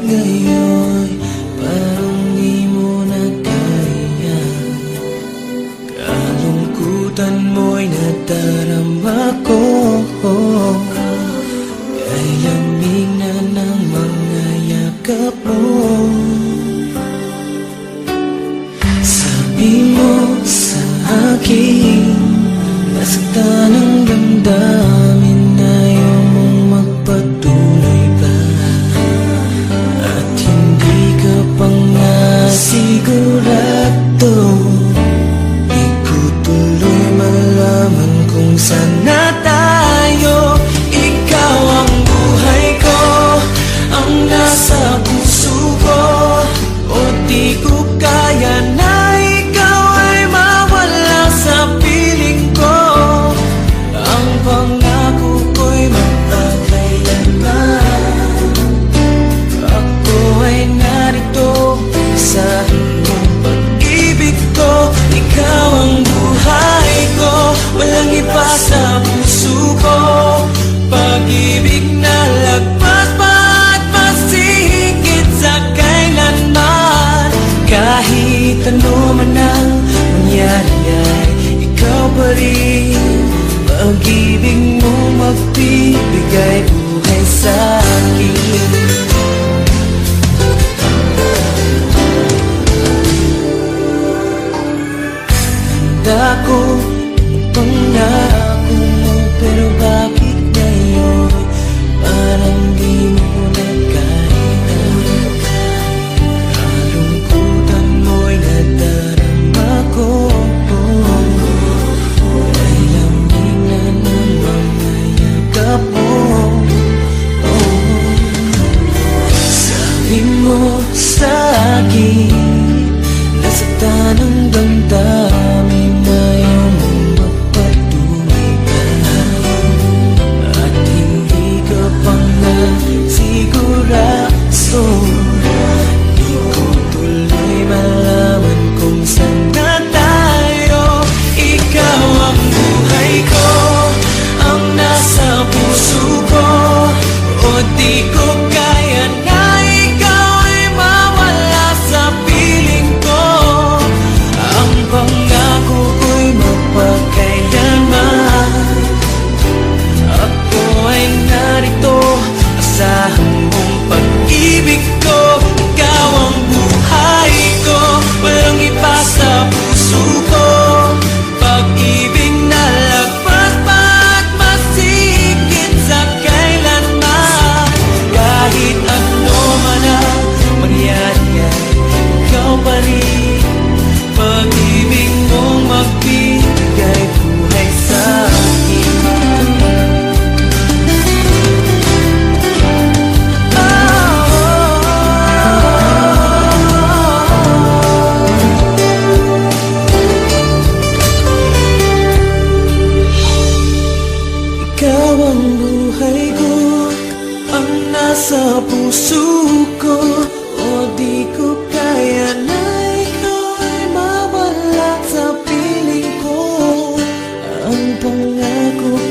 ngayon parang di mo na kaya? Kalungkutan mo'y nadarama ko, kay lamig na ng mga yakap mo. Sabi mo sa akin, nasaktan ang damdamin, ayaw mong magpatuloy pa, at hindi ka pa nga sigurado. Di ko tuloy malaman kung saan na tayo. Ikaw ang buhay ko, ang nasa puso ko, o di ko kaya na ikaw ay mawala sa piling ko. Ang pangako ko'y magpakailanman, ako ay narito sa iyong pag-ibig ko. Ikaw ang buhay ko, walang iba sa puso ko. Pag-ibig na lagpas pa at mas higit sa kailanman. Kahit ano man ang mangyari ay ikaw pa rin. Pag-ibig mo magbibigay buhay sa akin. Handa ko itong nako mo, pero bakit ngayon parang di mo na kaya? Kalungkutan mo'y nadarama ko, ay lamig na ng mga yakap mo. Sabi mo sa akin, nasaktan ang damdamin, ayaw mong magpatuloy pa, at hindi ka pa nga sigurado. Di ko tuloy malaman kung saan na tayo. Ikaw ang buhay ko, ang nasa puso ko, o di ko kaya na ikaw ay mawala sa piling ko. Ang pangako ko'y magpakailanman, ako ay narito, asahan mong pag-ibig ko. Ikaw ang buhay ko, walang iba sa puso ko. Pag-ibig na lagpas pa at mas higit sa kailanman. Kahit ano man ang mangyari ay ikaw pa rin. Pag-ibig mong magbibigay buhay sa akin. Ikaw ang buhay ko, ang nasa puso ko, o di ko kaya na ikaw ay mawala sa piling ko. Ang pangako